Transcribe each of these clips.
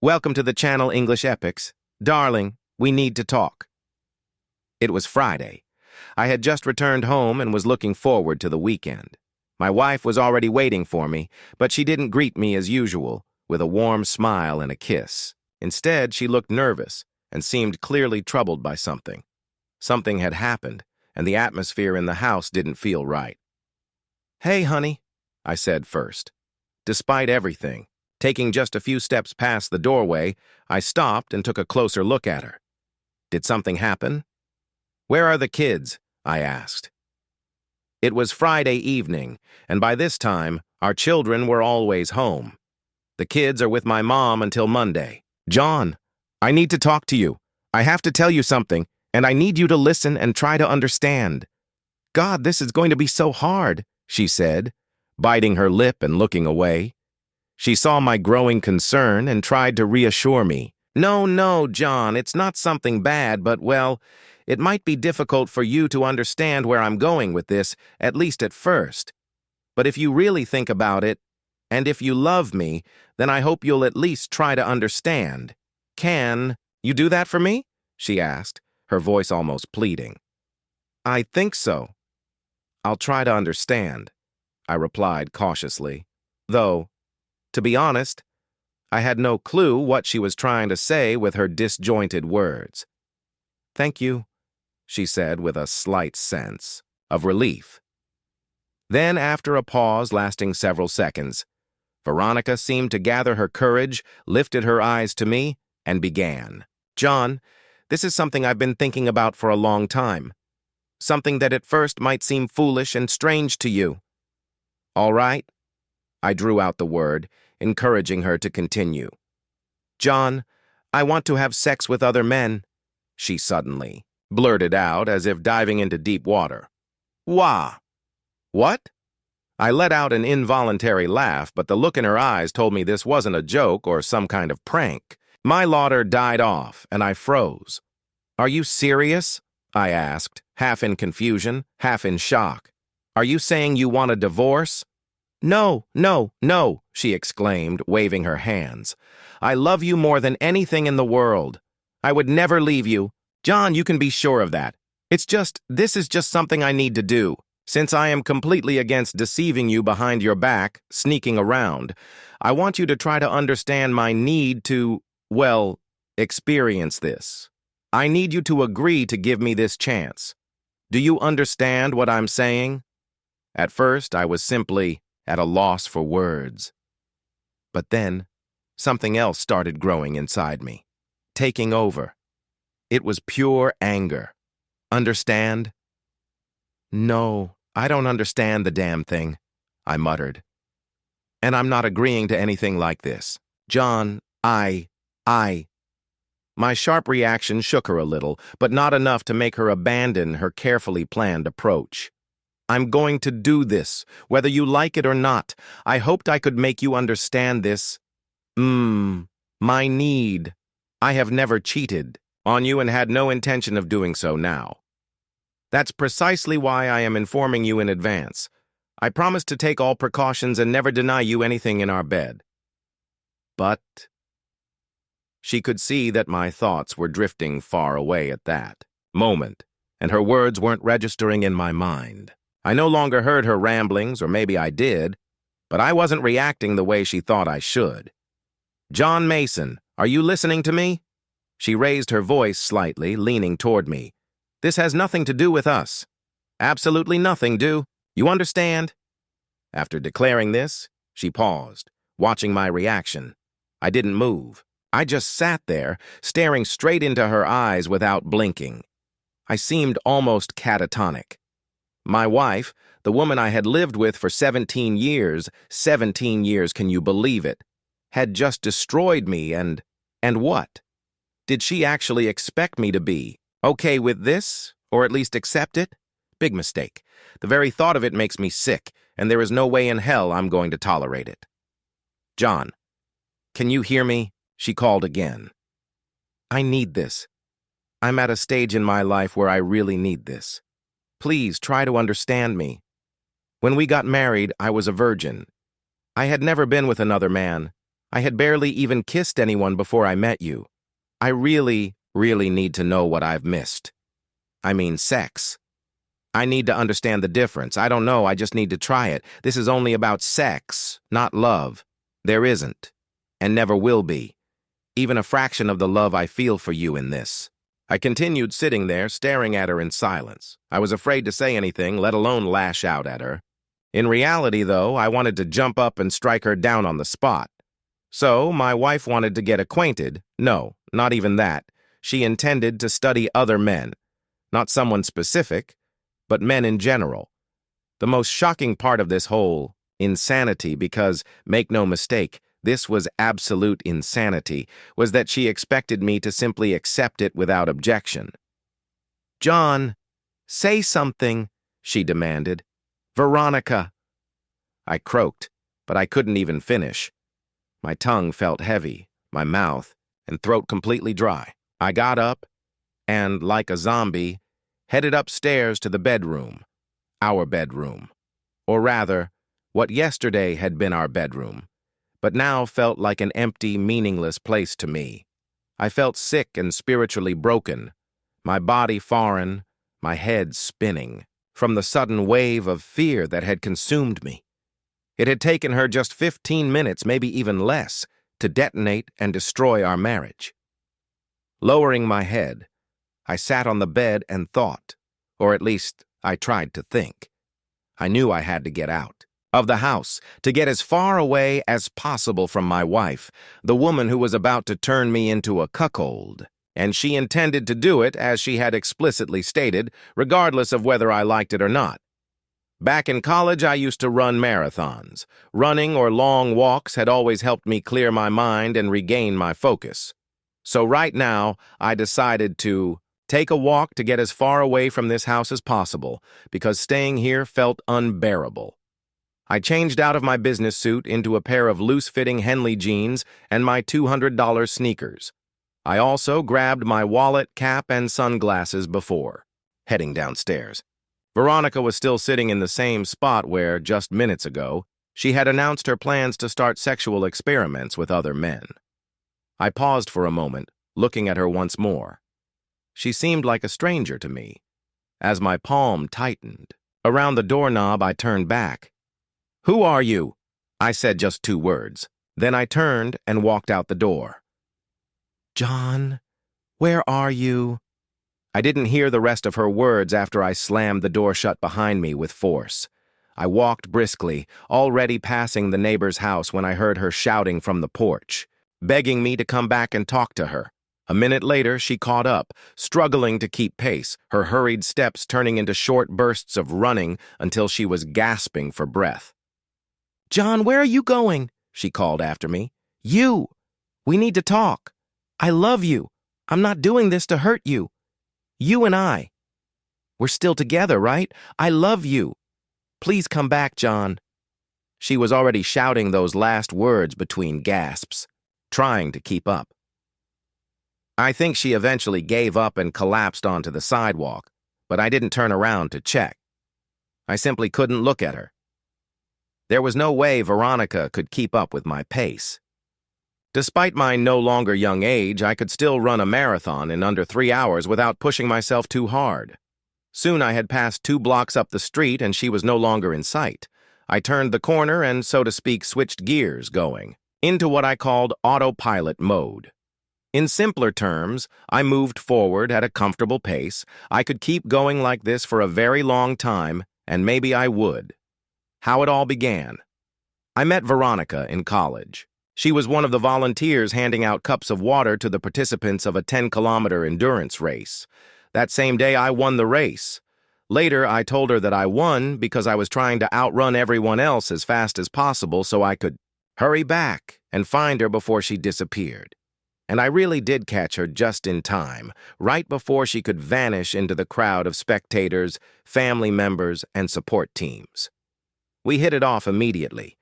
Welcome to the channel English Epics. Darling, we need to talk. It was Friday. I had just returned home and was looking forward to the weekend. My wife was already waiting for me, but she didn't greet me as usual, with a warm smile and a kiss. Instead, she looked nervous and seemed clearly troubled by something. Something had happened, and the atmosphere in the house didn't feel right. "Hey, honey," I said first. Despite everything, taking just a few steps past the doorway, I stopped and took a closer look at her. Did something happen? "Where are the kids?" I asked. It was Friday evening, and by this time, our children were always home. "The kids are with my mom until Monday." "John, I need to talk to you. I have to tell you something, and I need you to listen and try to understand." "God, this is going to be so hard," she said, biting her lip and looking away. She saw my growing concern and tried to reassure me. No, John, it's not something bad, but, well, it might be difficult for you to understand where I'm going with this, at least at first. But if you really think about it, and if you love me, then I hope you'll at least try to understand. Can you do that for me?" she asked, her voice almost pleading. "I think so. I'll try to understand," I replied cautiously. Though, to be honest, I had no clue what she was trying to say with her disjointed words. "Thank you," she said with a slight sense of relief. Then, after a pause lasting several seconds, Veronica seemed to gather her courage, lifted her eyes to me, and began. "John, this is something I've been thinking about for a long time. Something that at first might seem foolish and strange to you. All right?" I drew out the word, encouraging her to continue. "John, I want to have sex with other men," she suddenly blurted out as if diving into deep water. "Wah! What?" I let out an involuntary laugh, but the look in her eyes told me this wasn't a joke or some kind of prank. My laughter died off, and I froze. "Are you serious?" I asked, half in confusion, half in shock. "Are you saying you want a divorce?" No, she exclaimed, waving her hands. "I love you more than anything in the world. I would never leave you. John, you can be sure of that. This is just something I need to do. Since I am completely against deceiving you behind your back, sneaking around, I want you to try to understand my need to, well, experience this. I need you to agree to give me this chance. Do you understand what I'm saying?" At first, I was simply at a loss for words. But then, something else started growing inside me, taking over. It was pure anger. "Understand?" "No, I don't understand the damn thing," I muttered. "And I'm not agreeing to anything like this. John, I... My sharp reaction shook her a little, but not enough to make her abandon her carefully planned approach. "I'm going to do this, whether you like it or not. I hoped I could make you understand this. My need. I have never cheated on you and had no intention of doing so now. That's precisely why I am informing you in advance. I promise to take all precautions and never deny you anything in our bed." But she could see that my thoughts were drifting far away at that moment, and her words weren't registering in my mind. I no longer heard her ramblings, or maybe I did, but I wasn't reacting the way she thought I should. "John Mason, are you listening to me?" She raised her voice slightly, leaning toward me. "This has nothing to do with us. Absolutely nothing, do you understand?" After declaring this, she paused, watching my reaction. I didn't move. I just sat there, staring straight into her eyes without blinking. I seemed almost catatonic. My wife, the woman I had lived with for 17 years, can you believe it, had just destroyed me and what? Did she actually expect me to be okay with this, or at least accept it? Big mistake. The very thought of it makes me sick, and there is no way in hell I'm going to tolerate it. "John, can you hear me?" she called again. "I need this. I'm at a stage in my life where I really need this. Please try to understand me. When we got married, I was a virgin. I had never been with another man. I had barely even kissed anyone before I met you. I really need to know what I've missed. I mean, sex. I need to understand the difference. I don't know, I just need to try it. This is only about sex, not love. There isn't, and never will be, even a fraction of the love I feel for you in this. I continued sitting there, staring at her in silence. I was afraid to say anything, let alone lash out at her. In reality, though, I wanted to jump up and strike her down on the spot. So, my wife wanted to get acquainted. No, not even that. She intended to study other men. Not someone specific, but men in general. The most shocking part of this whole insanity, because, make no mistake, this was absolute insanity, was that she expected me to simply accept it without objection. "John, say something," she demanded. "Veronica." I croaked, but I couldn't even finish. My tongue felt heavy, my mouth and throat completely dry. I got up and, like a zombie, headed upstairs to the bedroom, our bedroom. Or rather, what yesterday had been our bedroom, but now felt like an empty, meaningless place to me. I felt sick and spiritually broken, my body foreign, my head spinning, from the sudden wave of fear that had consumed me. It had taken her just 15 minutes, maybe even less, to detonate and destroy our marriage. Lowering my head, I sat on the bed and thought, or at least I tried to think. I knew I had to get out of the house, to get as far away as possible from my wife, the woman who was about to turn me into a cuckold. And she intended to do it, as she had explicitly stated, regardless of whether I liked it or not. Back in college, I used to run marathons. Running or long walks had always helped me clear my mind and regain my focus. So right now, I decided to take a walk to get as far away from this house as possible, because staying here felt unbearable. I changed out of my business suit into a pair of loose-fitting Henley jeans and my $200 sneakers. I also grabbed my wallet, cap, and sunglasses before heading downstairs. Veronica was still sitting in the same spot where, just minutes ago, she had announced her plans to start sexual experiments with other men. I paused for a moment, looking at her once more. She seemed like a stranger to me. As my palm tightened around the doorknob, I turned back. "Who are you?" I said just 2 words. Then I turned and walked out the door. "John, where are you?" I didn't hear the rest of her words after I slammed the door shut behind me with force. I walked briskly, already passing the neighbor's house when I heard her shouting from the porch, begging me to come back and talk to her. A minute later, she caught up, struggling to keep pace, her hurried steps turning into short bursts of running until she was gasping for breath. "John, where are you going?" she called after me. "You! We need to talk. I love you. I'm not doing this to hurt you. You and I. We're still together, right? I love you. Please come back, John." She was already shouting those last words between gasps, trying to keep up. I think she eventually gave up and collapsed onto the sidewalk, but I didn't turn around to check. I simply couldn't look at her. There was no way Veronica could keep up with my pace. Despite my no longer young age, I could still run a marathon in under 3 hours without pushing myself too hard. Soon I had passed 2 blocks up the street and she was no longer in sight. I turned the corner and, so to speak, switched gears going into what I called autopilot mode. In simpler terms, I moved forward at a comfortable pace. I could keep going like this for a very long time, and maybe I would. How it all began. I met Veronica in college. She was one of the volunteers handing out cups of water to the participants of a 10-kilometer endurance race. That same day, I won the race. Later, I told her that I won because I was trying to outrun everyone else as fast as possible so I could hurry back and find her before she disappeared. And I really did catch her just in time, right before she could vanish into the crowd of spectators, family members, and support teams. We hit it off immediately.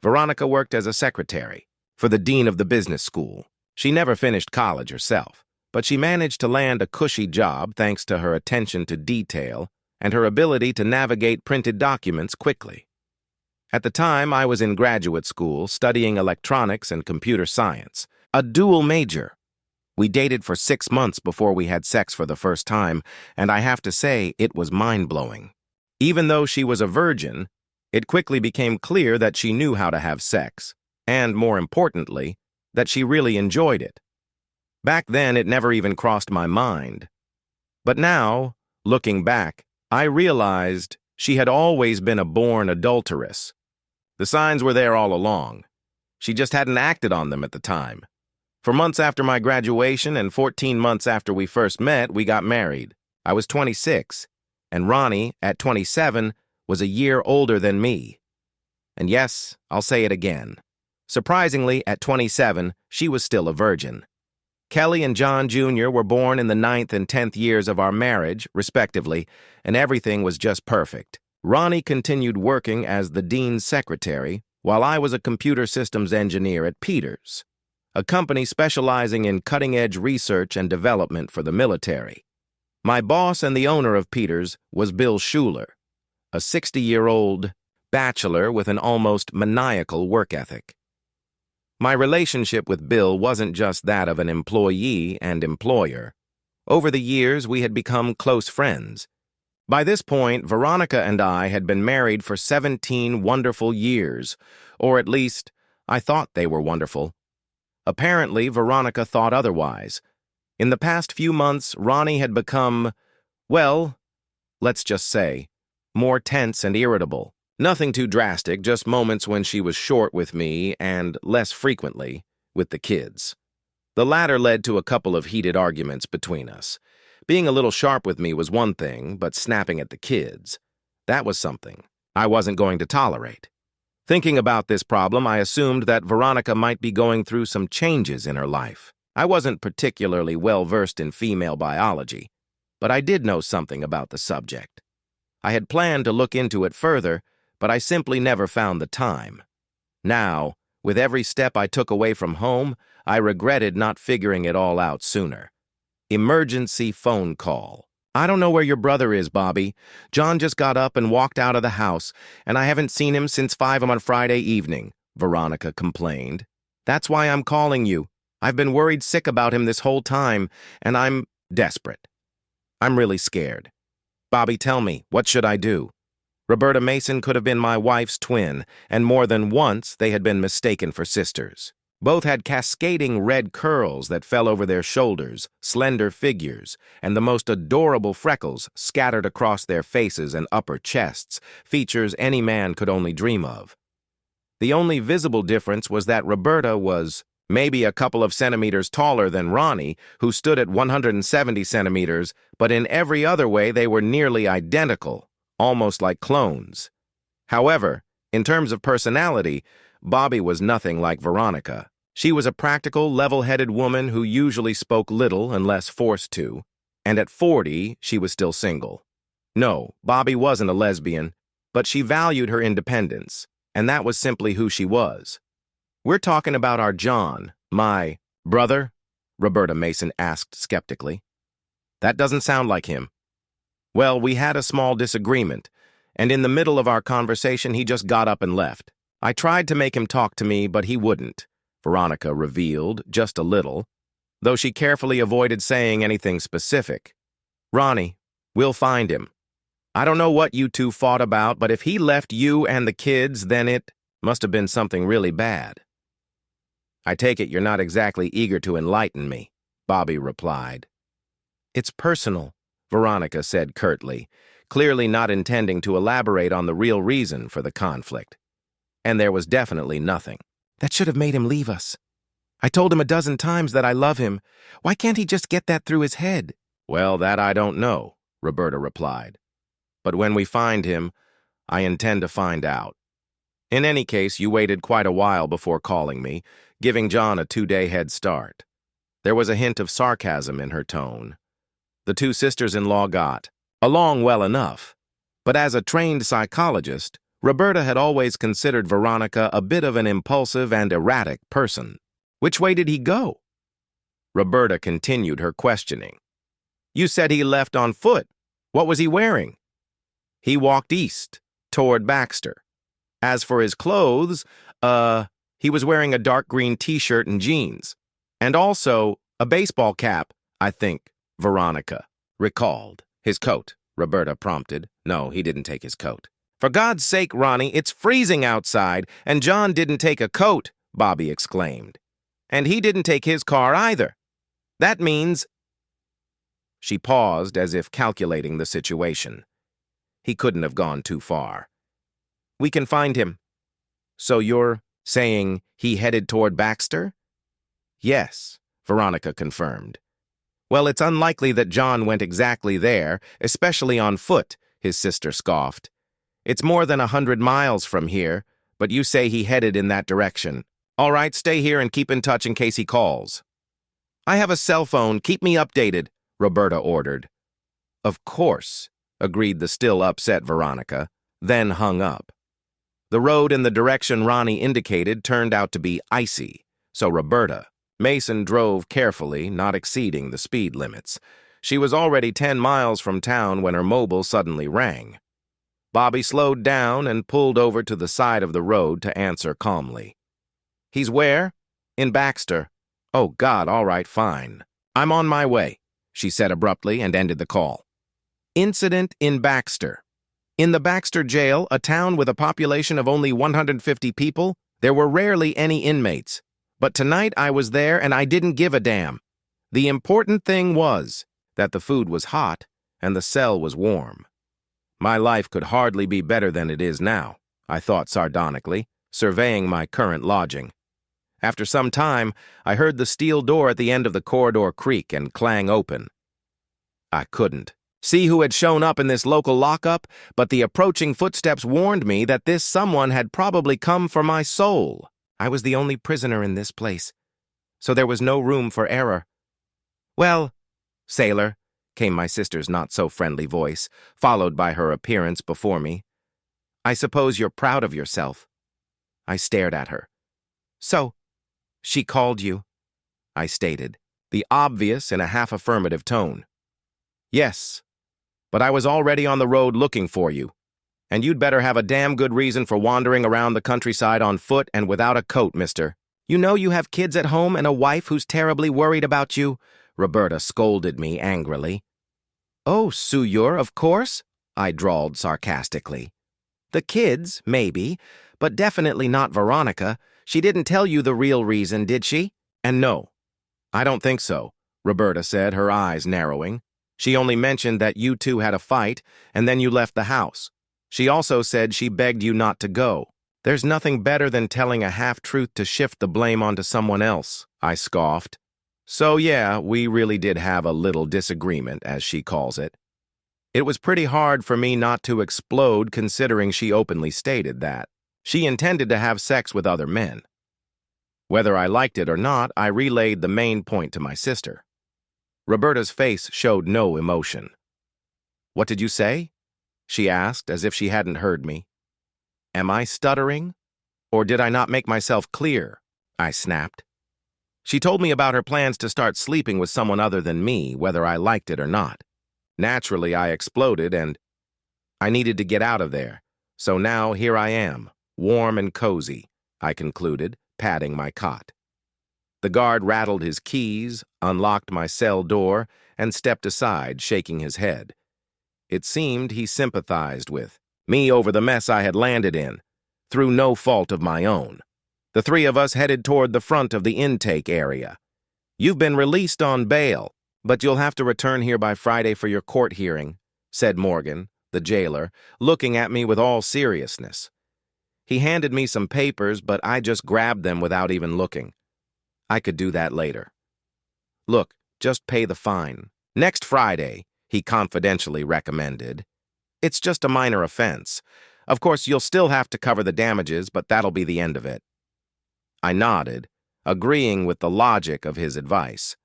Veronica worked as a secretary for the dean of the business school. She never finished college herself, but she managed to land a cushy job thanks to her attention to detail and her ability to navigate printed documents quickly. At the time, I was in graduate school studying electronics and computer science, a dual major. We dated for 6 months before we had sex for the first time, and I have to say, it was mind-blowing. Even though she was a virgin, it quickly became clear that she knew how to have sex, and more importantly, that she really enjoyed it. Back then, it never even crossed my mind. But now, looking back, I realized she had always been a born adulteress. The signs were there all along. She just hadn't acted on them at the time. For months after my graduation and 14 months after we first met, we got married. I was 26, and Ronnie, at 27, was a year older than me. And yes, I'll say it again. Surprisingly, at 27, she was still a virgin. Kelly and John Jr. were born in the 9th and 10th years of our marriage, respectively, and everything was just perfect. Ronnie continued working as the dean's secretary, while I was a computer systems engineer at Peters, a company specializing in cutting-edge research and development for the military. My boss and the owner of Peters was Bill Schuler, a 60-year-old bachelor with an almost maniacal work ethic. My relationship with Bill wasn't just that of an employee and employer. Over the years, we had become close friends. By this point, Veronica and I had been married for 17 wonderful years, or at least, I thought they were wonderful. Apparently, Veronica thought otherwise. In the past few months, Ronnie had become, well, let's just say, more tense and irritable. Nothing too drastic, just moments when she was short with me and, less frequently, with the kids. The latter led to a couple of heated arguments between us. Being a little sharp with me was one thing, but snapping at the kids, that was something I wasn't going to tolerate. Thinking about this problem, I assumed that Veronica might be going through some changes in her life. I wasn't particularly well-versed in female biology, but I did know something about the subject. I had planned to look into it further, but I simply never found the time. Now, with every step I took away from home, I regretted not figuring it all out sooner. Emergency phone call. "I don't know where your brother is, Bobby. John just got up and walked out of the house, and I haven't seen him since 5 on Friday evening," Veronica complained. "That's why I'm calling you. I've been worried sick about him this whole time, and I'm desperate. I'm really scared. Bobby, tell me, what should I do?" Roberta Mason could have been my wife's twin, and more than once they had been mistaken for sisters. Both had cascading red curls that fell over their shoulders, slender figures, and the most adorable freckles scattered across their faces and upper chests, features any man could only dream of. The only visible difference was that Roberta was maybe a couple of centimeters taller than Ronnie, who stood at 170 centimeters, but in every other way they were nearly identical, almost like clones. However, in terms of personality, Bobby was nothing like Veronica. She was a practical, level-headed woman who usually spoke little unless forced to, and at 40, she was still single. No, Bobby wasn't a lesbian, but she valued her independence, and that was simply who she was. "We're talking about our John, my brother?" Roberta Mason asked skeptically. "That doesn't sound like him." "Well, we had a small disagreement, and in the middle of our conversation, he just got up and left. I tried to make him talk to me, but he wouldn't," Veronica revealed, just a little, though she carefully avoided saying anything specific. "Ronnie, we'll find him. I don't know what you two fought about, but if he left you and the kids, then it must have been something really bad." "I take it you're not exactly eager to enlighten me," Bobby replied. "It's personal," Veronica said curtly, clearly not intending to elaborate on the real reason for the conflict. And there was definitely nothing. "That should have made him leave us. I told him a dozen times that I love him. Why can't he just get that through his head?" "Well, that I don't know," Roberta replied. "But when we find him, I intend to find out. In any case, you waited quite a while before calling me, giving John a 2-day head start." There was a hint of sarcasm in her tone. The two sisters-in-law got along well enough, but as a trained psychologist, Roberta had always considered Veronica a bit of an impulsive and erratic person. "Which way did he go?" Roberta continued her questioning. "You said he left on foot. What was he wearing?" "He walked east, toward Baxter. As for his clothes, he was wearing a dark green t-shirt and jeans. And also a baseball cap, I think, Veronica recalled. His coat, Roberta prompted. No, he didn't take his coat. For God's sake, Ronnie, it's freezing outside, and John didn't take a coat, Bobby exclaimed. And he didn't take his car either. That means... She paused as if calculating the situation. He couldn't have gone too far. We can find him. So you're saying he headed toward Baxter? Yes, Veronica confirmed. Well, it's unlikely that John went exactly there, especially on foot, his sister scoffed. It's more than 100 miles from here, but you say he headed in that direction. All right, stay here and keep in touch in case he calls. I have a cell phone. Keep me updated, Roberta ordered. Of course, agreed the still upset Veronica, then hung up. The road in the direction Ronnie indicated turned out to be icy, so Mason drove carefully, not exceeding the speed limits. She was already 10 miles from town when her mobile suddenly rang. Bobby slowed down and pulled over to the side of the road to answer calmly. He's where? In Baxter. Oh, God, all right, fine. I'm on my way, she said abruptly and ended the call. Incident in Baxter. In the Baxter jail, a town with a population of only 150 people, there were rarely any inmates. But tonight I was there and I didn't give a damn. The important thing was that the food was hot and the cell was warm. My life could hardly be better than it is now, I thought sardonically, surveying my current lodging. After some time, I heard the steel door at the end of the corridor creak and clang open. I couldn't see who had shown up in this local lockup, but the approaching footsteps warned me that this someone had probably come for my soul. I was the only prisoner in this place, so there was no room for error. Well, sailor, came my sister's not-so-friendly voice, followed by her appearance before me. I suppose you're proud of yourself. I stared at her. So, she called you, I stated, the obvious in a half-affirmative tone. Yes, but I was already on the road looking for you, and you'd better have a damn good reason for wandering around the countryside on foot and without a coat, mister. You know you have kids at home and a wife who's terribly worried about you, Roberta scolded me angrily. Oh, Suyur, of course, I drawled sarcastically. The kids, maybe, but definitely not Veronica. She didn't tell you the real reason, did she? And no, I don't think so, Roberta said, her eyes narrowing. She only mentioned that you two had a fight, and then you left the house. She also said she begged you not to go. There's nothing better than telling a half-truth to shift the blame onto someone else, I scoffed. So yeah, we really did have a little disagreement, as she calls it. It was pretty hard for me not to explode considering she openly stated that. She intended to have sex with other men. Whether I liked it or not, I relayed the main point to my sister. Roberta's face showed no emotion. What did you say? She asked, as if she hadn't heard me. Am I stuttering? Or did I not make myself clear? I snapped. She told me about her plans to start sleeping with someone other than me, whether I liked it or not. Naturally, I exploded, and I needed to get out of there. So now here I am, warm and cozy, I concluded, patting my cot. The guard rattled his keys, unlocked my cell door, and stepped aside, shaking his head. It seemed he sympathized with me over the mess I had landed in, through no fault of my own. The three of us headed toward the front of the intake area. You've been released on bail, but you'll have to return here by Friday for your court hearing, said Morgan, the jailer, looking at me with all seriousness. He handed me some papers, but I just grabbed them without even looking. I could do that later. Look, just pay the fine. Next Friday, he confidentially recommended. It's just a minor offense. Of course, you'll still have to cover the damages, but that'll be the end of it. I nodded, agreeing with the logic of his advice.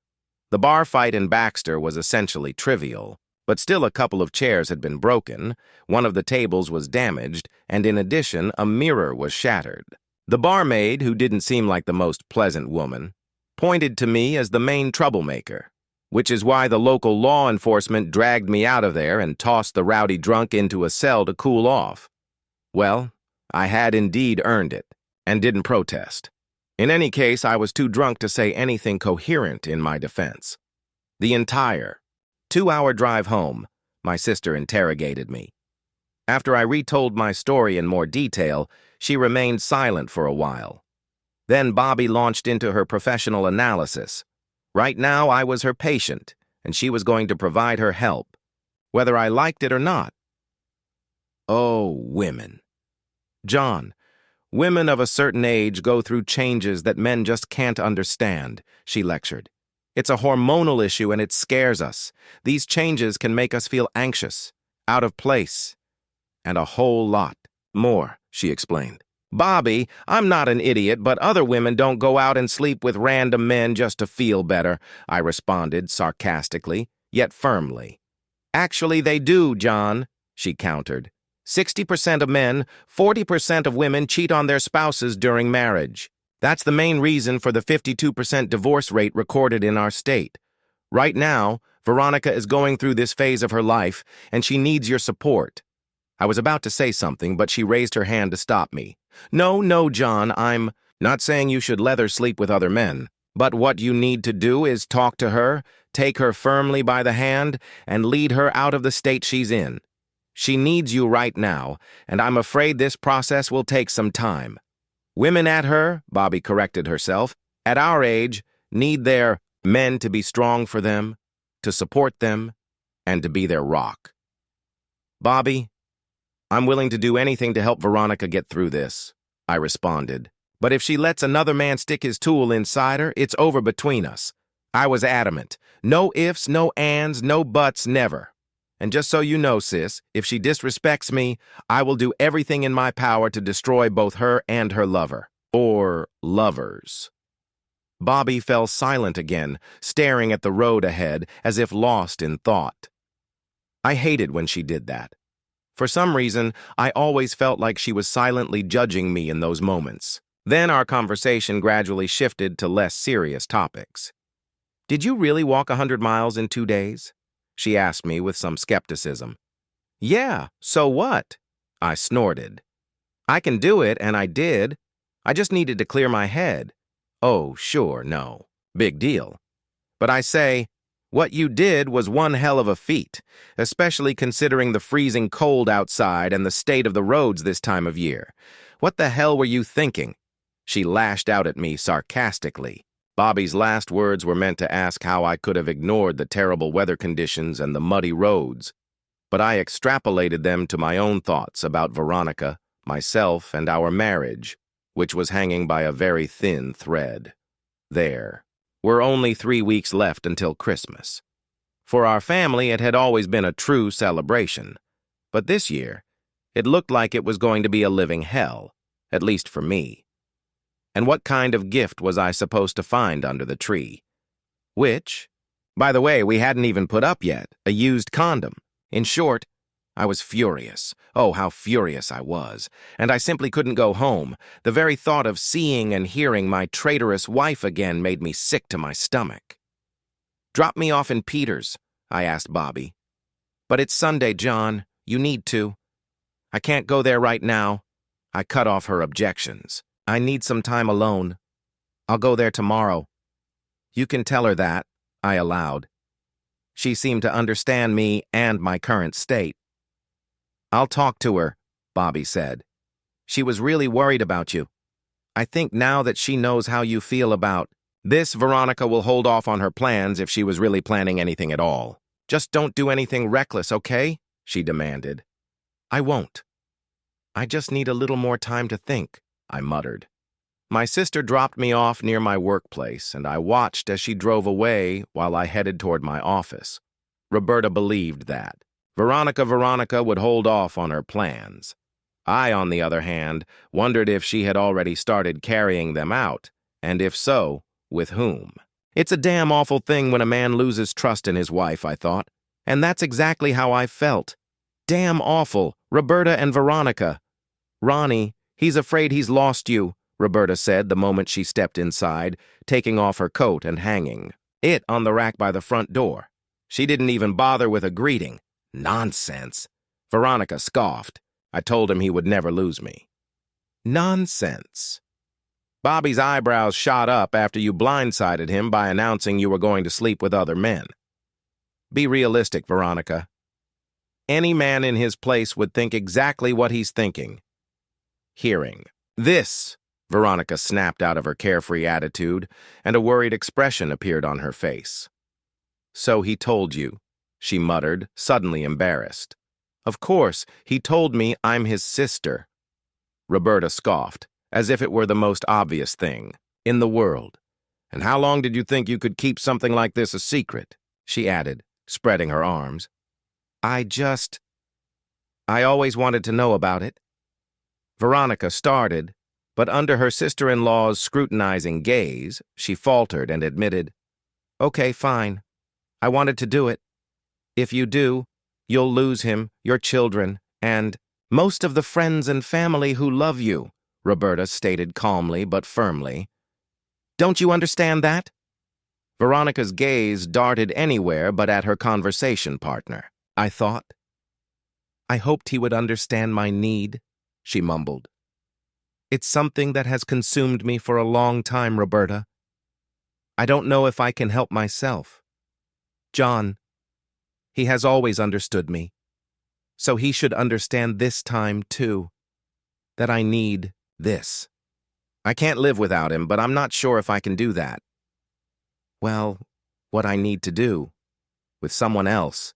The bar fight in Baxter was essentially trivial, but still a couple of chairs had been broken, one of the tables was damaged, and in addition, a mirror was shattered. The barmaid, who didn't seem like the most pleasant woman, pointed to me as the main troublemaker, which is why the local law enforcement dragged me out of there and tossed the rowdy drunk into a cell to cool off. Well, I had indeed earned it, and didn't protest. In any case, I was too drunk to say anything coherent in my defense. The entire 2-hour drive home, my sister interrogated me. After I retold my story in more detail, she remained silent for a while. Then Bobby launched into her professional analysis. Right now, I was her patient, and she was going to provide her help, whether I liked it or not. Oh, women. John, women of a certain age go through changes that men just can't understand, she lectured. It's a hormonal issue and it scares us. These changes can make us feel anxious, out of place, and a whole lot more, she explained. Bobby, I'm not an idiot, but other women don't go out and sleep with random men just to feel better, I responded sarcastically, yet firmly. Actually, they do, John, she countered. 60% of men, 40% of women cheat on their spouses during marriage. That's the main reason for the 52% divorce rate recorded in our state. Right now, Veronica is going through this phase of her life, and she needs your support. I was about to say something, but she raised her hand to stop me. No, John, I'm not saying you should let her sleep with other men. But what you need to do is talk to her, take her firmly by the hand, and lead her out of the state she's in. She needs you right now, and I'm afraid this process will take some time. Women at her, Bobby corrected herself, at our age, need their men to be strong for them, to support them, and to be their rock. Bobby, I'm willing to do anything to help Veronica get through this, I responded. But if she lets another man stick his tool inside her, it's over between us. I was adamant. No ifs, no ands, no buts, never. And just so you know, sis, if she disrespects me, I will do everything in my power to destroy both her and her lover. Or lovers. Bobby fell silent again, staring at the road ahead as if lost in thought. I hated when she did that. For some reason, I always felt like she was silently judging me in those moments. Then our conversation gradually shifted to less serious topics. Did you really walk 100 miles in 2 days? She asked me with some skepticism. Yeah, so what? I snorted. I can do it, and I did. I just needed to clear my head. Oh, sure, no. Big deal. But I say, what you did was one hell of a feat, especially considering the freezing cold outside and the state of the roads this time of year. What the hell were you thinking? She lashed out at me sarcastically. Bobby's last words were meant to ask how I could have ignored the terrible weather conditions and the muddy roads, but I extrapolated them to my own thoughts about Veronica, myself, and our marriage, which was hanging by a very thin thread. There were only 3 weeks left until Christmas. For our family, it had always been a true celebration, but this year, it looked like it was going to be a living hell, at least for me. And what kind of gift was I supposed to find under the tree? Which, by the way, we hadn't even put up yet, a used condom. In short, I was furious. Oh, how furious I was. And I simply couldn't go home. The very thought of seeing and hearing my traitorous wife again made me sick to my stomach. Drop me off in Peters, I asked Bobby. But it's Sunday, John. You need to. I can't go there right now. I cut off her objections. I need some time alone. I'll go there tomorrow. You can tell her that, I allowed. She seemed to understand me and my current state. I'll talk to her, Bobby said. She was really worried about you. I think now that she knows how you feel about this, Veronica will hold off on her plans if she was really planning anything at all. Just don't do anything reckless, okay? She demanded. I won't. I just need a little more time to think, I muttered. My sister dropped me off near my workplace, and I watched as she drove away while I headed toward my office. Roberta believed that. Veronica would hold off on her plans. I, on the other hand, wondered if she had already started carrying them out, and if so, with whom. It's a damn awful thing when a man loses trust in his wife, I thought, and that's exactly how I felt. Damn awful, Roberta and Veronica. Ronnie, he's afraid he's lost you, Roberta said the moment she stepped inside, taking off her coat and hanging it on the rack by the front door. She didn't even bother with a greeting. Nonsense. Veronica scoffed. I told him he would never lose me. Nonsense. Bobby's eyebrows shot up after you blindsided him by announcing you were going to sleep with other men. Be realistic, Veronica. Any man in his place would think exactly what he's thinking. Hearing this, Veronica snapped out of her carefree attitude, and a worried expression appeared on her face. So he told you, she muttered, suddenly embarrassed. Of course, he told me I'm his sister. Roberta scoffed, as if it were the most obvious thing in the world. And how long did you think you could keep something like this a secret? She added, spreading her arms. I always wanted to know about it. Veronica started, but under her sister-in-law's scrutinizing gaze, she faltered and admitted, Okay, fine. I wanted to do it. If you do, you'll lose him, your children, and most of the friends and family who love you, Roberta stated calmly but firmly. Don't you understand that? Veronica's gaze darted anywhere but at her conversation partner. I thought. I hoped he would understand my need, she mumbled. It's something that has consumed me for a long time, Roberta. I don't know if I can help myself. John, he has always understood me, so he should understand this time, too, that I need this. I can't live without him, but I'm not sure if I can do that. Well, what I need to do, with someone else,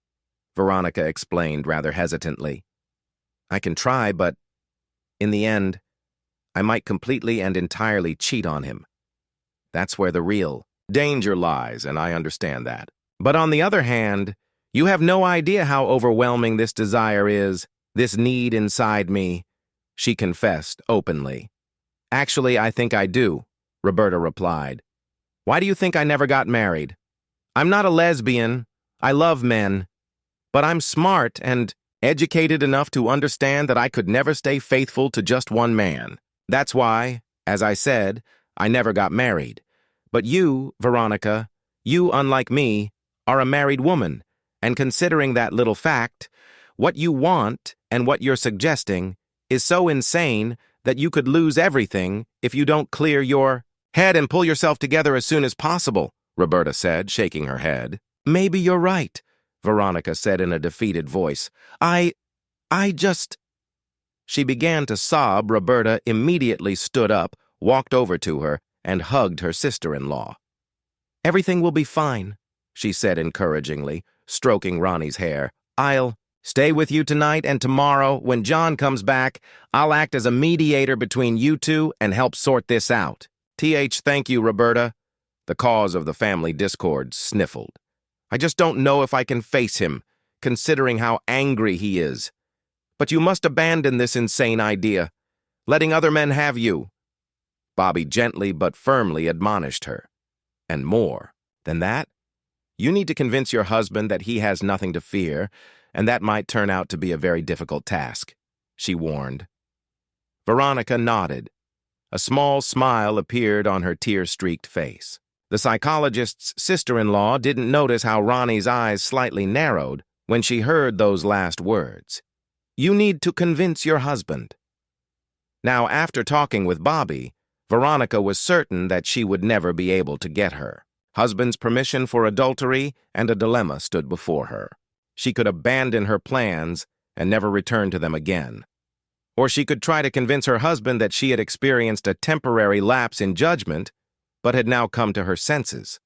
Veronica explained rather hesitantly. I can try, but in the end, I might completely and entirely cheat on him. That's where the real danger lies, and I understand that. But on the other hand, you have no idea how overwhelming this desire is, this need inside me, she confessed openly. Actually, I think I do, Roberta replied. Why do you think I never got married? I'm not a lesbian. I love men. But I'm smart and educated enough to understand that I could never stay faithful to just one man. That's why, as I said, I never got married. But you, Veronica, you, unlike me, are a married woman, and considering that little fact, what you want and what you're suggesting is so insane that you could lose everything if you don't clear your head and pull yourself together as soon as possible, Roberta said, shaking her head. Maybe you're right, Veronica said in a defeated voice. I just... She began to sob. Roberta immediately stood up, walked over to her, and hugged her sister-in-law. Everything will be fine, she said encouragingly, stroking Ronnie's hair. I'll stay with you tonight, and tomorrow, when John comes back, I'll act as a mediator between you two and help sort this out. Thank you, Roberta. The cause of the family discord sniffled. I just don't know if I can face him, considering how angry he is. But you must abandon this insane idea, letting other men have you. Bobby gently but firmly admonished her. And more than that, you need to convince your husband that he has nothing to fear, and that might turn out to be a very difficult task, she warned. Veronica nodded. A small smile appeared on her tear-streaked face. The psychologist's sister-in-law didn't notice how Ronnie's eyes slightly narrowed when she heard those last words. You need to convince your husband. Now, after talking with Bobby, Veronica was certain that she would never be able to get her husband's permission for adultery, and a dilemma stood before her. She could abandon her plans and never return to them again. Or she could try to convince her husband that she had experienced a temporary lapse in judgment, but had now come to her senses.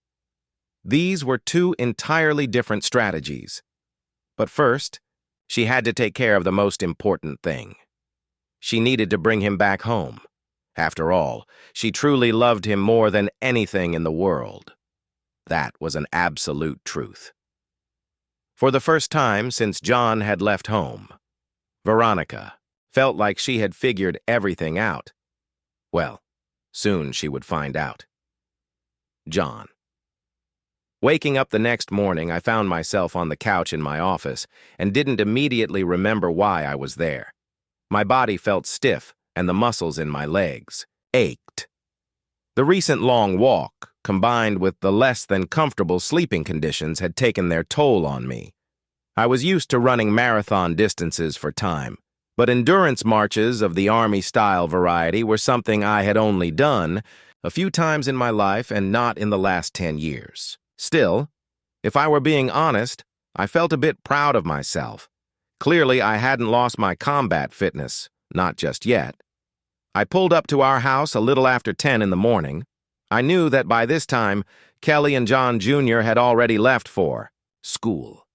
These were two entirely different strategies. But first, she had to take care of the most important thing. She needed to bring him back home. After all, she truly loved him more than anything in the world. That was an absolute truth. For the first time since John had left home, Veronica felt like she had figured everything out. Well, soon she would find out. John. Waking up the next morning, I found myself on the couch in my office and didn't immediately remember why I was there. My body felt stiff and the muscles in my legs ached. The recent long walk, combined with the less than comfortable sleeping conditions, had taken their toll on me. I was used to running marathon distances for time, But endurance marches of the army-style variety were something I had only done a few times in my life and not in the last 10 years. Still, if I were being honest, I felt a bit proud of myself. Clearly, I hadn't lost my combat fitness, not just yet. I pulled up to our house a little after 10 in the morning. I knew that by this time, Kelly and John Jr. had already left for school.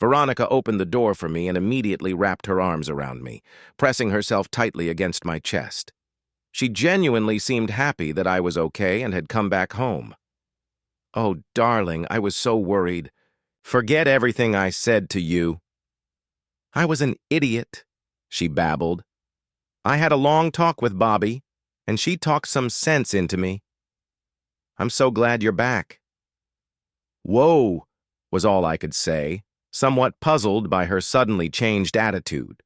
Veronica opened the door for me and immediately wrapped her arms around me, pressing herself tightly against my chest. She genuinely seemed happy that I was okay and had come back home. "Oh, darling, I was so worried. Forget everything I said to you." "I was an idiot," she babbled. "I had a long talk with Bobby, and she talked some sense into me. I'm so glad you're back." "Whoa," was all I could say, somewhat puzzled by her suddenly changed attitude.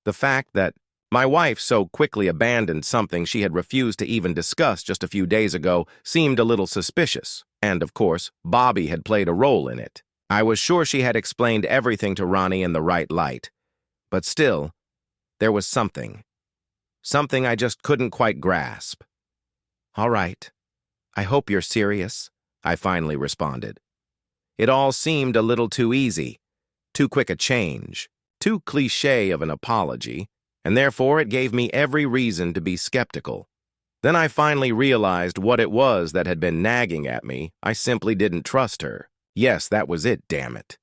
The fact that my wife so quickly abandoned something she had refused to even discuss just a few days ago seemed a little suspicious, and, of course, Bobby had played a role in it. I was sure she had explained everything to Ronnie in the right light, but still, there was something I just couldn't quite grasp. "All right, I hope you're serious," I finally responded. It all seemed a little too easy, too quick a change, too cliché of an apology, and therefore it gave me every reason to be skeptical. Then I finally realized what it was that had been nagging at me. I simply didn't trust her. Yes, that was it, damn it.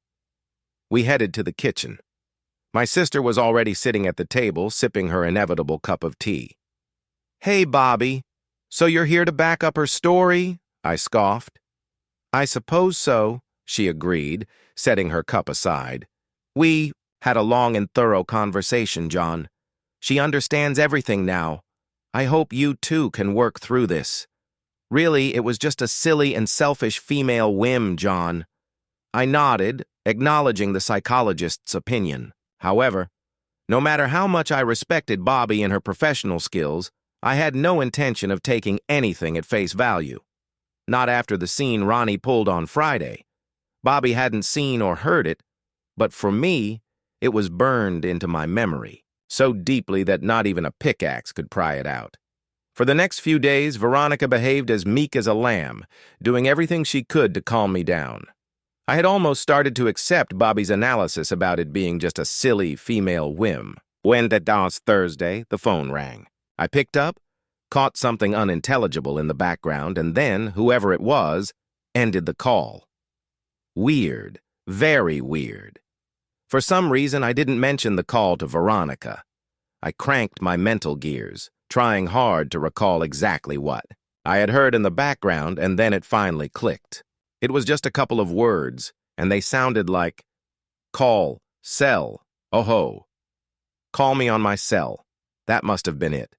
We headed to the kitchen. My sister was already sitting at the table, sipping her inevitable cup of tea. "Hey, Bobby, so you're here to back up her story?" I scoffed. "I suppose so," she agreed, setting her cup aside. "We had a long and thorough conversation, John. She understands everything now. I hope you too can work through this. Really, it was just a silly and selfish female whim, John." I nodded, acknowledging the psychologist's opinion. However, no matter how much I respected Bobby and her professional skills, I had no intention of taking anything at face value. Not after the scene Ronnie pulled on Friday. Bobby hadn't seen or heard it, but for me, it was burned into my memory, so deeply that not even a pickaxe could pry it out. For the next few days, Veronica behaved as meek as a lamb, doing everything she could to calm me down. I had almost started to accept Bobby's analysis about it being just a silly female whim. When that was Thursday, the phone rang. I picked up, caught something unintelligible in the background, and then, whoever it was, ended the call. Weird, very weird. For some reason, I didn't mention the call to Veronica. I cranked my mental gears, trying hard to recall exactly what I had heard in the background, and then it finally clicked. It was just a couple of words, and they sounded like call, cell, oh-ho. Call me on my cell. That must have been it.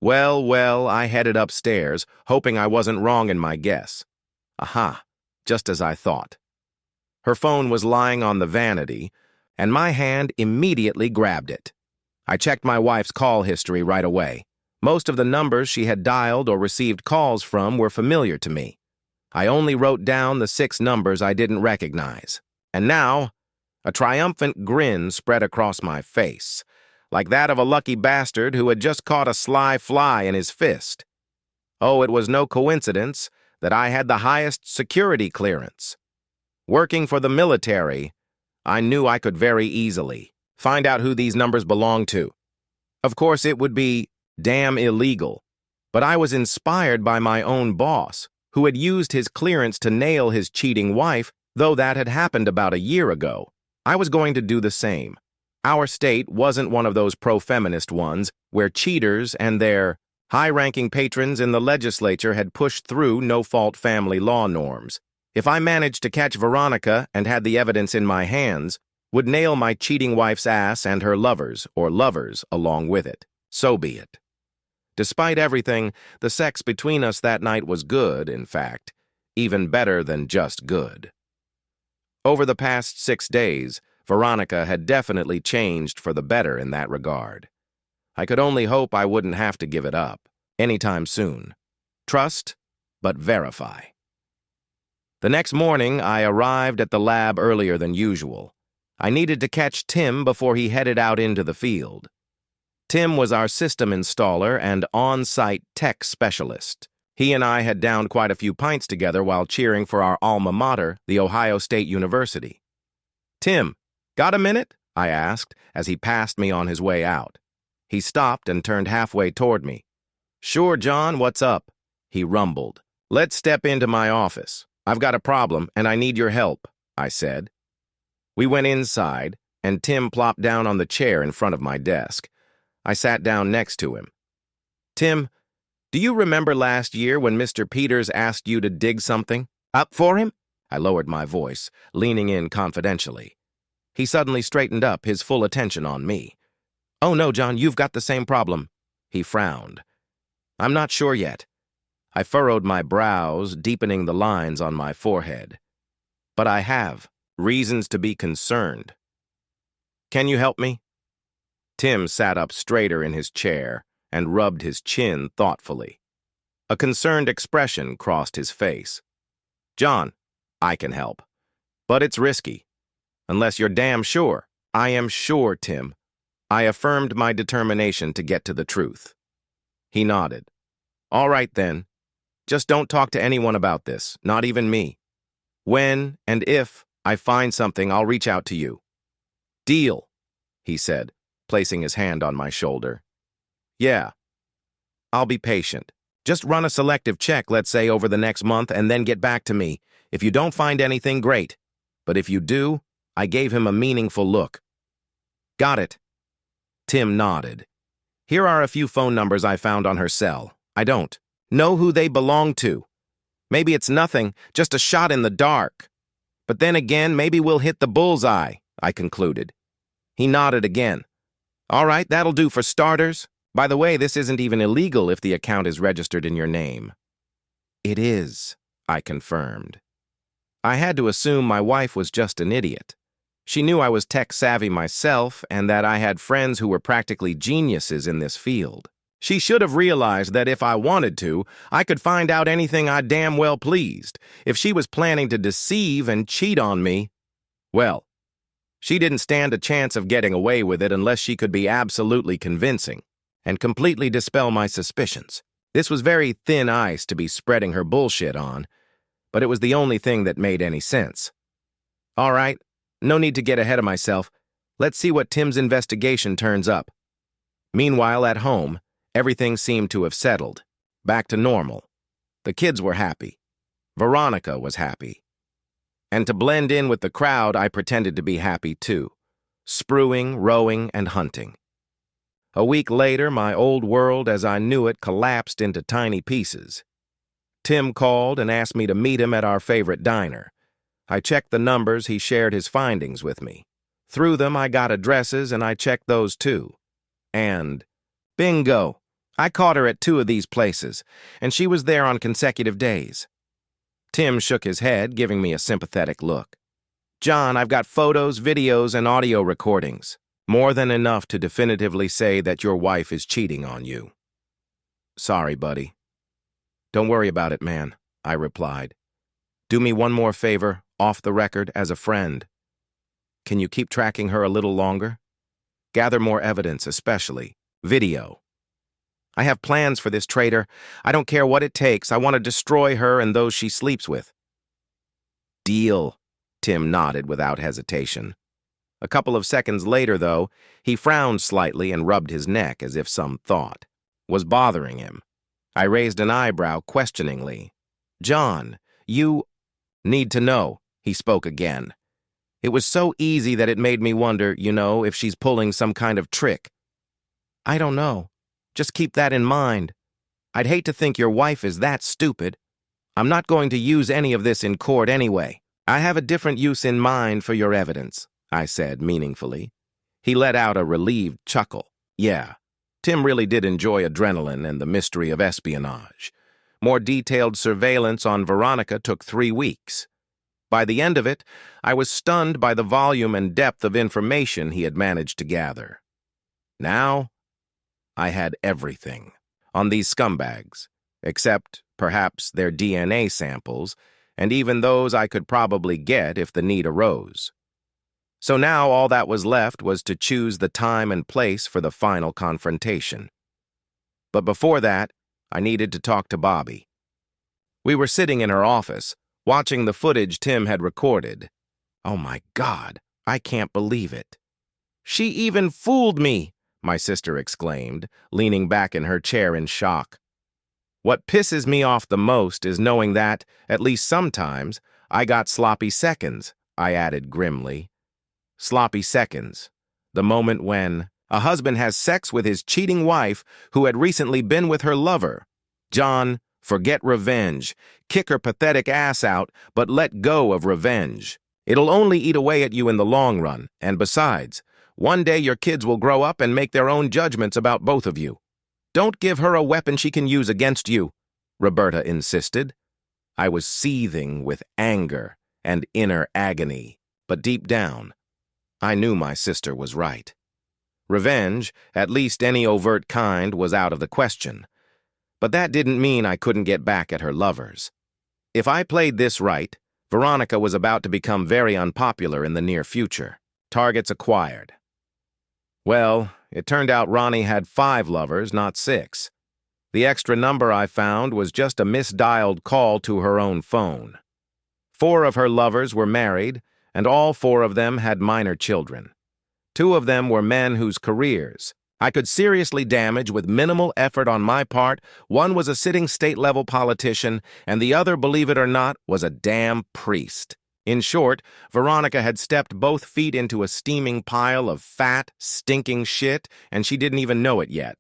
Well, I headed upstairs, hoping I wasn't wrong in my guess. Aha, just as I thought. Her phone was lying on the vanity, and my hand immediately grabbed it. I checked my wife's call history right away. Most of the numbers she had dialed or received calls from were familiar to me. I only wrote down the 6 numbers I didn't recognize. And now, a triumphant grin spread across my face, like that of a lucky bastard who had just caught a sly fly in his fist. Oh, it was no coincidence that I had the highest security clearance. Working for the military, I knew I could very easily find out who these numbers belonged to. Of course, it would be damn illegal, but I was inspired by my own boss, who had used his clearance to nail his cheating wife, though that had happened about a year ago. I was going to do the same. Our state wasn't one of those pro-feminist ones where cheaters and their high-ranking patrons in the legislature had pushed through no-fault family law norms. If I managed to catch Veronica and had the evidence in my hands, would nail my cheating wife's ass and her lovers, or lovers, along with it. So be it. Despite everything, the sex between us that night was good, in fact, even better than just good. Over the past 6 days, Veronica had definitely changed for the better in that regard. I could only hope I wouldn't have to give it up anytime soon. Trust, but verify. The next morning, I arrived at the lab earlier than usual. I needed to catch Tim before he headed out into the field. Tim was our system installer and on-site tech specialist. He and I had downed quite a few pints together while cheering for our alma mater, the Ohio State University. "Tim, got a minute?" I asked as he passed me on his way out. He stopped and turned halfway toward me. "Sure, John, what's up?" he rumbled. "Let's step into my office. I've got a problem and I need your help," I said. We went inside, and Tim plopped down on the chair in front of my desk. I sat down next to him. "Tim, do you remember last year when Mr. Peters asked you to dig something up for him?" I lowered my voice, leaning in confidentially. He suddenly straightened up, his full attention on me. "Oh no, John, you've got the same problem." He frowned. "I'm not sure yet." I furrowed my brows, deepening the lines on my forehead. "But I have reasons to be concerned. Can you help me?" Tim sat up straighter in his chair and rubbed his chin thoughtfully. A concerned expression crossed his face. "John, I can help. But it's risky. Unless you're damn sure." "I am sure, Tim." I affirmed my determination to get to the truth. He nodded. "All right, then. Just don't talk to anyone about this, not even me. When and if I find something, I'll reach out to you." "Deal," he said, placing his hand on my shoulder. "Yeah. I'll be patient. Just run a selective check, let's say, over the next month, and then get back to me. If you don't find anything, great. But if you do," I gave him a meaningful look. "Got it." Tim nodded. "Here are a few phone numbers I found on her cell. I don't know who they belong to. Maybe it's nothing, just a shot in the dark. But then again, maybe we'll hit the bullseye," I concluded. He nodded again. "All right, that'll do for starters. By the way, this isn't even illegal if the account is registered in your name." "It is," I confirmed. I had to assume my wife was just an idiot. She knew I was tech-savvy myself and that I had friends who were practically geniuses in this field. She should have realized that if I wanted to, I could find out anything I damn well pleased. If she was planning to deceive and cheat on me, well, she didn't stand a chance of getting away with it unless she could be absolutely convincing and completely dispel my suspicions. This was very thin ice to be spreading her bullshit on, but it was the only thing that made any sense. All right, no need to get ahead of myself. Let's see what Tim's investigation turns up. Meanwhile, at home, everything seemed to have settled, back to normal. The kids were happy. Veronica was happy. And to blend in with the crowd, I pretended to be happy too, spruing, rowing, and hunting. A week later, my old world as I knew it collapsed into tiny pieces. Tim called and asked me to meet him at our favorite diner. I checked the numbers, he shared his findings with me. Through them, I got addresses, and I checked those too. And bingo! I caught her at 2 of these places, and she was there on consecutive days. Tim shook his head, giving me a sympathetic look. "John, I've got photos, videos, and audio recordings. More than enough to definitively say that your wife is cheating on you." "Sorry, buddy." "Don't worry about it, man," I replied. "Do me one more favor, off the record, as a friend. Can you keep tracking her a little longer? Gather more evidence, especially video. I have plans for this traitor. I don't care what it takes. I want to destroy her and those she sleeps with." "Deal," Tim nodded without hesitation. A couple of seconds later, though, he frowned slightly and rubbed his neck as if some thought was bothering him. I raised an eyebrow questioningly. "John, you need to know," he spoke again. "It was so easy that it made me wonder, if she's pulling some kind of trick." "I don't know. Just keep that in mind. I'd hate to think your wife is that stupid. I'm not going to use any of this in court anyway. I have a different use in mind for your evidence," I said meaningfully. He let out a relieved chuckle. Yeah, Tim really did enjoy adrenaline and the mystery of espionage. More detailed surveillance on Veronica took 3 weeks. By the end of it, I was stunned by the volume and depth of information he had managed to gather. Now, I had everything on these scumbags, except, perhaps, their DNA samples, and even those I could probably get if the need arose. So now all that was left was to choose the time and place for the final confrontation. But before that, I needed to talk to Bobby. We were sitting in her office, watching the footage Tim had recorded. Oh my God, I can't believe it. She even fooled me, my sister exclaimed, leaning back in her chair in shock. What pisses me off the most is knowing that, at least sometimes, I got sloppy seconds, I added grimly. Sloppy seconds. The moment when a husband has sex with his cheating wife who had recently been with her lover. John, forget revenge. Kick her pathetic ass out, but let go of revenge. It'll only eat away at you in the long run, and besides, one day your kids will grow up and make their own judgments about both of you. Don't give her a weapon she can use against you, Roberta insisted. I was seething with anger and inner agony, but deep down, I knew my sister was right. Revenge, at least any overt kind, was out of the question. But that didn't mean I couldn't get back at her lovers. If I played this right, Veronica was about to become very unpopular in the near future. Targets acquired. Well, it turned out Ronnie had 5 lovers, not 6. The extra number I found was just a misdialed call to her own phone. 4 of her lovers were married, and all 4 of them had minor children. 2 of them were men whose careers I could seriously damage with minimal effort on my part. One was a sitting state-level politician, and the other, believe it or not, was a damn priest. In short, Veronica had stepped both feet into a steaming pile of fat, stinking shit, and she didn't even know it yet.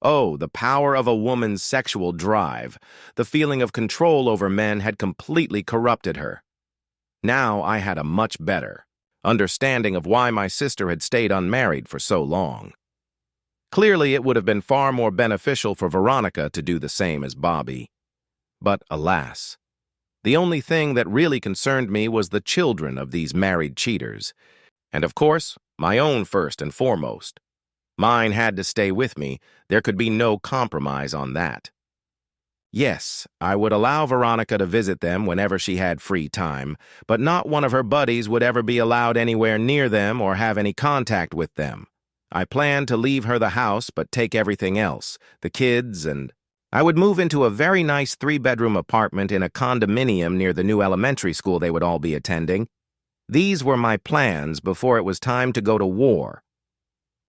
Oh, the power of a woman's sexual drive. The feeling of control over men had completely corrupted her. Now I had a much better understanding of why my sister had stayed unmarried for so long. Clearly, it would have been far more beneficial for Veronica to do the same as Bobby. But alas, the only thing that really concerned me was the children of these married cheaters. And of course, my own first and foremost. Mine had to stay with me. There could be no compromise on that. Yes, I would allow Veronica to visit them whenever she had free time, but not one of her buddies would ever be allowed anywhere near them or have any contact with them. I planned to leave her the house but take everything else, the kids, and I would move into a very nice 3-bedroom apartment in a condominium near the new elementary school they would all be attending. These were my plans before it was time to go to war.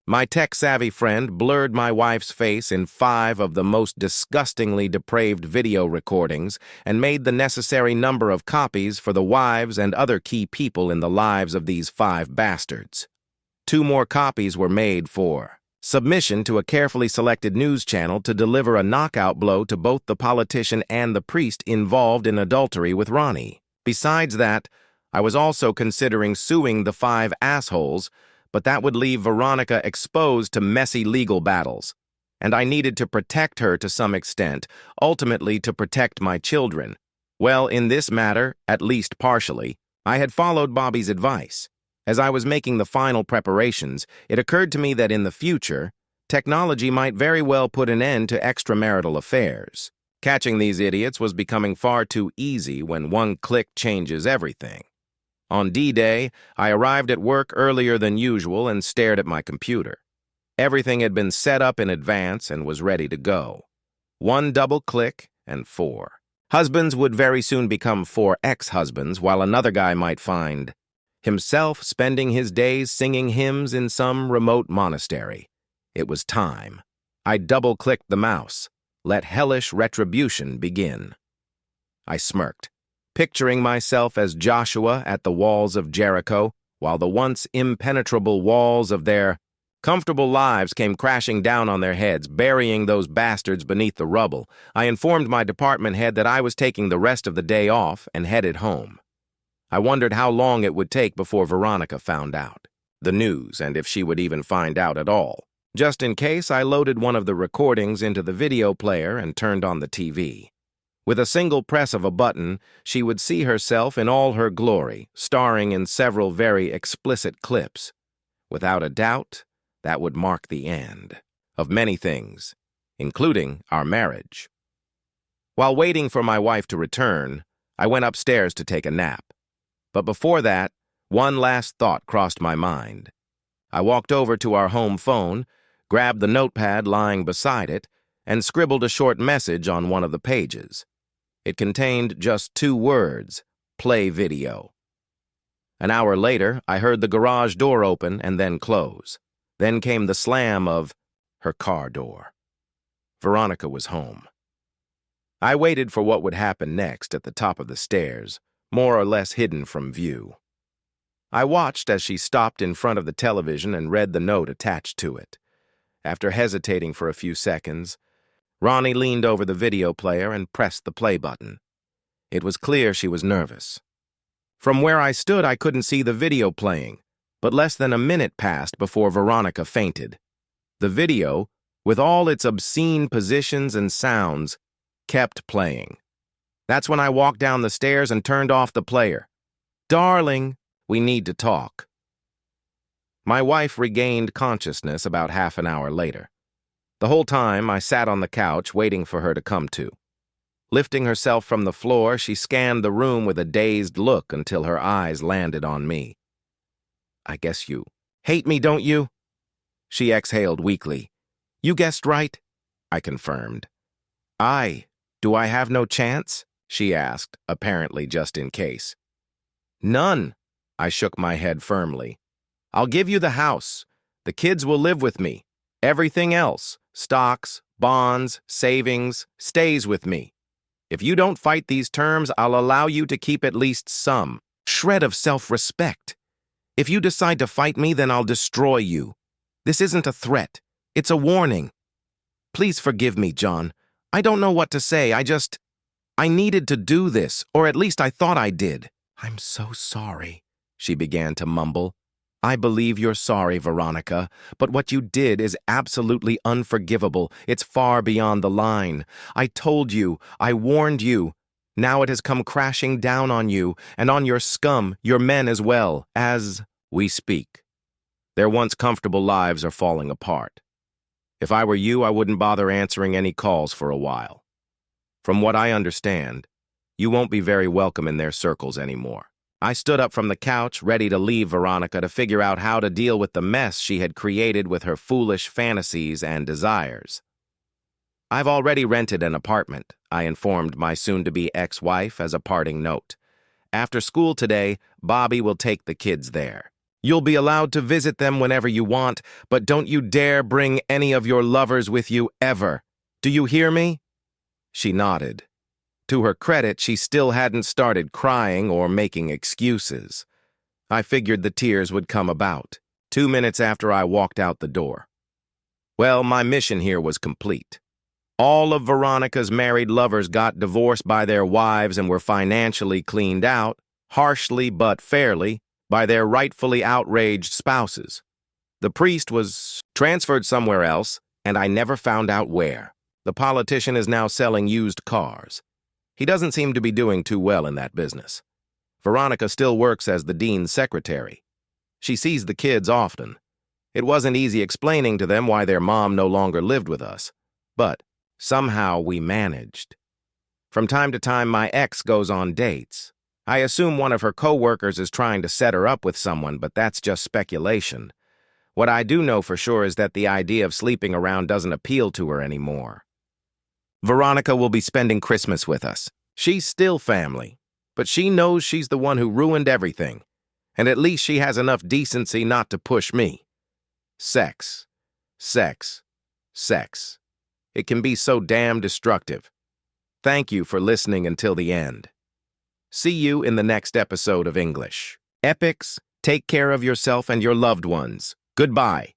My tech-savvy friend blurred my wife's face in 5 of the most disgustingly depraved video recordings and made the necessary number of copies for the wives and other key people in the lives of these 5 bastards. 2 more copies were made for submission to a carefully selected news channel to deliver a knockout blow to both the politician and the priest involved in adultery with Ronnie. Besides that, I was also considering suing the 5 assholes, but that would leave Veronica exposed to messy legal battles. And I needed to protect her to some extent, ultimately to protect my children. Well, in this matter, at least partially, I had followed Bobby's advice. As I was making the final preparations, it occurred to me that in the future, technology might very well put an end to extramarital affairs. Catching these idiots was becoming far too easy when one click changes everything. On D-Day, I arrived at work earlier than usual and stared at my computer. Everything had been set up in advance and was ready to go. 1 double click and 4. Husbands would very soon become 4 ex-husbands, while another guy might find himself spending his days singing hymns in some remote monastery. It was time. I double-clicked the mouse. Let hellish retribution begin. I smirked, picturing myself as Joshua at the walls of Jericho, while the once impenetrable walls of their comfortable lives came crashing down on their heads, burying those bastards beneath the rubble. I informed my department head that I was taking the rest of the day off and headed home. I wondered how long it would take before Veronica found out the news, and if she would even find out at all. Just in case, I loaded one of the recordings into the video player and turned on the TV. With a single press of a button, she would see herself in all her glory, starring in several very explicit clips. Without a doubt, that would mark the end of many things, including our marriage. While waiting for my wife to return, I went upstairs to take a nap. But before that, One last thought crossed my mind. I walked over to our home phone, grabbed the notepad lying beside it, and scribbled a short message on one of the pages. It contained just 2 words, play video. An hour later, I heard the garage door open and then close. Then came the slam of her car door. Veronica was home. I waited for what would happen next at the top of the stairs, more or less hidden from view. I watched as she stopped in front of the television and read the note attached to it. After hesitating for a few seconds, Ronnie leaned over the video player and pressed the play button. It was clear she was nervous. From where I stood, I couldn't see the video playing, but less than a minute passed before Veronica fainted. The video, with all its obscene positions and sounds, kept playing. That's when I walked down the stairs and turned off the player. "Darling, we need to talk." My wife regained consciousness about half an hour later. The whole time, I sat on the couch waiting for her to come to. Lifting herself from the floor, she scanned the room with a dazed look until her eyes landed on me. "I guess you hate me, don't you?" She exhaled weakly. "You guessed right," I confirmed. Do I have no chance?" she asked, apparently just in case. "None," I shook my head firmly. "I'll give you the house. The kids will live with me. Everything else, stocks, bonds, savings, stays with me. If you don't fight these terms, I'll allow you to keep at least some shred of self-respect. If you decide to fight me, then I'll destroy you. This isn't a threat. It's a warning. Please forgive me, John. I don't know what to say. I needed to do this, or at least I thought I did." "I'm so sorry," she began to mumble. "I believe you're sorry, Veronica, but what you did is absolutely unforgivable. It's far beyond the line. I told you, I warned you. Now it has come crashing down on you, and on your scum, your men as well, as we speak. Their once comfortable lives are falling apart. If I were you, I wouldn't bother answering any calls for a while. From what I understand, you won't be very welcome in their circles anymore." I stood up from the couch, ready to leave Veronica to figure out how to deal with the mess she had created with her foolish fantasies and desires. "I've already rented an apartment," I informed my soon-to-be ex-wife as a parting note. "After school today, Bobby will take the kids there. You'll be allowed to visit them whenever you want, but don't you dare bring any of your lovers with you ever. Do you hear me?" She nodded. To her credit, she still hadn't started crying or making excuses. I figured the tears would come about 2 minutes after I walked out the door. Well, my mission here was complete. All of Veronica's married lovers got divorced by their wives and were financially cleaned out, harshly but fairly, by their rightfully outraged spouses. The priest was transferred somewhere else, and I never found out where. The politician is now selling used cars. He doesn't seem to be doing too well in that business. Veronica still works as the dean's secretary. She sees the kids often. It wasn't easy explaining to them why their mom no longer lived with us, but somehow we managed. From time to time, my ex goes on dates. I assume one of her co-workers is trying to set her up with someone, but that's just speculation. What I do know for sure is that the idea of sleeping around doesn't appeal to her anymore. Veronica will be spending Christmas with us. She's still family, but she knows she's the one who ruined everything, and at least she has enough decency not to push me. Sex, sex, sex. It can be so damn destructive. Thank you for listening until the end. See you in the next episode of English. Epics, take care of yourself and your loved ones. Goodbye.